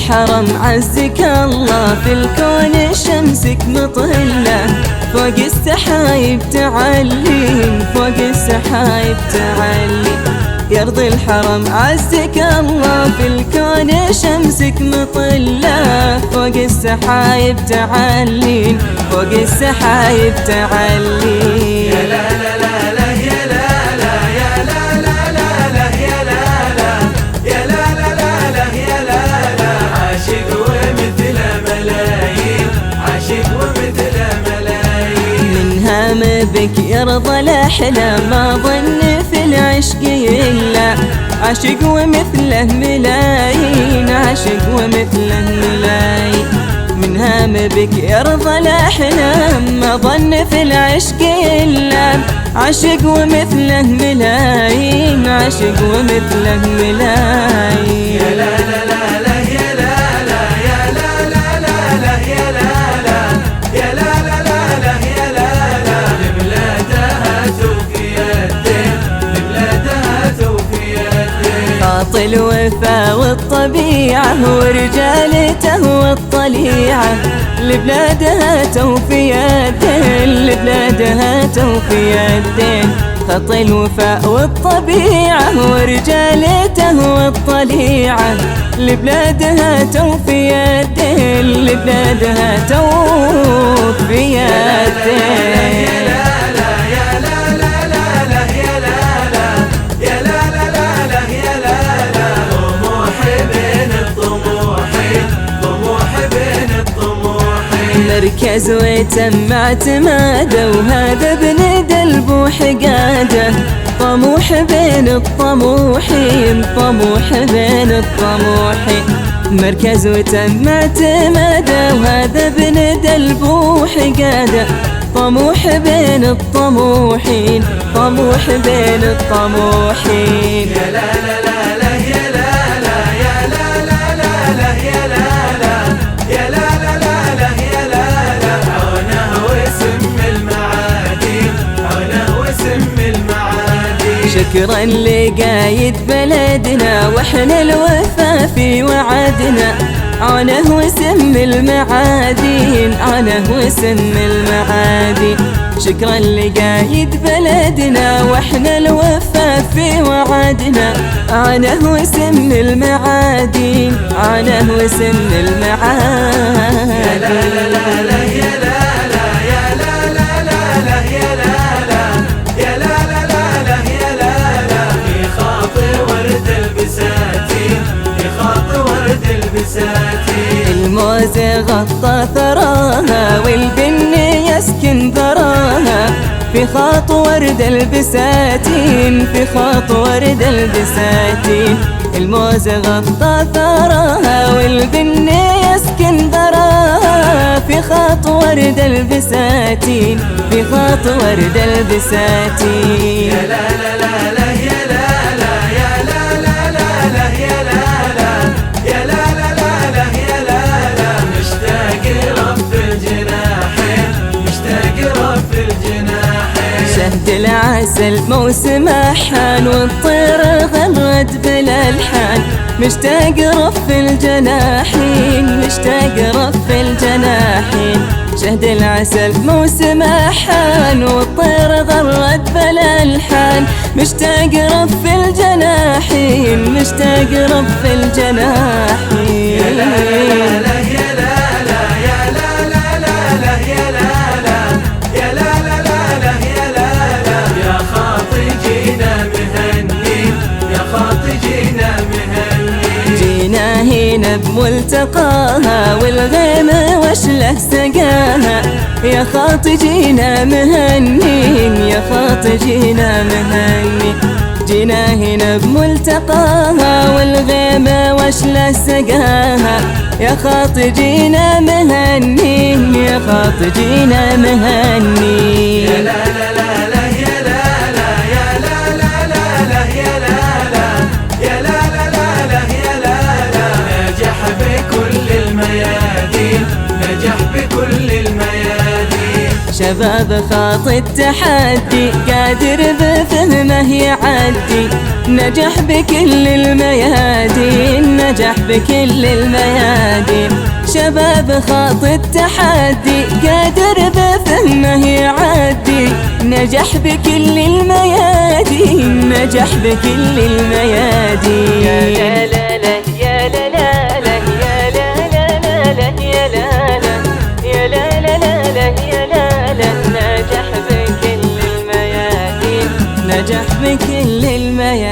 الحرم عزك الله، في الكون شمسك مطلة، فوق السحايب تعلي، فوق السحايب تعلي. يا أرض الحرم عزك الله، في الكون شمسك مطلة، فوق السحايب تعلي، فوق السحايب تعلي. يا لا لا لا لا يا لا لا يا لا لا لا لا يا لا لا يا لا لا لا لا يا لا لا. عاشق ومثل ملايين، عاشق ومثل ملايين. من هام بك يرضى الأحلام، ما ظن في العشق إلا عاشق ومثله ملايين، عاشق ومثله ملايين. من هام بك يرضى الأحلام، ما ظن في العشق إلا عاشق ومثله ملايين، عاشق ومثله ملايين. يا لا لا لا لا يا لا لا يا لا لا لا لا يا لا لا يا لا لا لا لا يا لا لا. لبلادها توفيتين، لبلادها توفيتين. خاطي الوفا والطبيعة ورجالته والطليعة، لبلادها توفيتين، لبلادها توفيتين. خطي الوفاء والطبيعة ورجالته والطليعة، لبلادها توفيتين، لبلادها توفيتين. مركز ويتم اعتماده، وهذا ابن دلب حقاده، طموح بين الطموحين، طموح بين الطموحين. مركز ويتم اعتماده، وهذا ابن دلب حقاده، طموح بين الطموحين، طموح بين الطموحين. يا لا لا لا لا يا لا لا يا لا لا لا لا يا لا لا يا لا لا لا لا يا لا لا. عونه واسم المعادي، عونه واسم المعادي. شكرا لقايد بلدنا، واحنا الوفا في وعدنا، عونه واسم المعادين، عونه واسم المعادين. شكرا لقايد بلدنا، واحنا الوفا في وعدنا، عونه واسم المعادين، عونه واسم المعادين. يا لا لا لا لا يا لا لا يا لا لا لا لا يا لا لا يا لا لا لا لا يا لا لا. في خاطر ورد البساتين، في خاطر ورد البساتين. الموز غطى ثراها، والبن يسكن ثراها، في خاط ورد البساتين، في خاط ورد البساتين. الموز غطى ثراها، والبن يسكن ثراها، في خاط ورد البساتين، في خاط ورد البساتين. يا لا لا لا لا يا لا لا يا لا لا لا لا يا لا لا يا لا لا لا لا يا لا لا. مشتاق رب الجناحين، مشتاق رب الجناحين. شهد العسل موسم حان، والطير غرد بالالحان، مشتاق رف الجناحين، مشتاق رف الجناحين. شهد العسل موسم حان، والطير غرد بالالحان، مشتاق رف الجناحين، مشتاق رف الجناحين. يا لا لا لا يا لا لا يا لا لا لا لا يا لا لا يا لا لا لا لا يا لا لا. يا خاطي جينا مهنين، يا خاطي جينا مهنين. جينا هنا بملتقاها، والغيم وشله سقاها، يا خاطي جينا مهنين، يا خاطي جينا مهنين. جينا هنا بملتقاها، والغيم وشله سقاها، يا خاطي جينا مهنين، يا خاطي جينا مهنين. يا لا لا لا لا يا لا لا يا لا لا لا لا يا لا لا يا لا لا لا لا يا لا لا. نجح بكل الميادين، نجح بكل الميادين. شباب خاطي التحدي قادر بفهمه يعدي، نجح بكل الميادين، نجح بكل الميادين. شباب خاطي التحدي قادر بفهمه يعدي، نجح بكل الميادين، نجح بكل الميادين. يا لا لا يا لا لا لا يا لا لا لا يا لا لا يا لا لا لا يا لا لا نجح بكل الميادين، نجح بكل الميادين.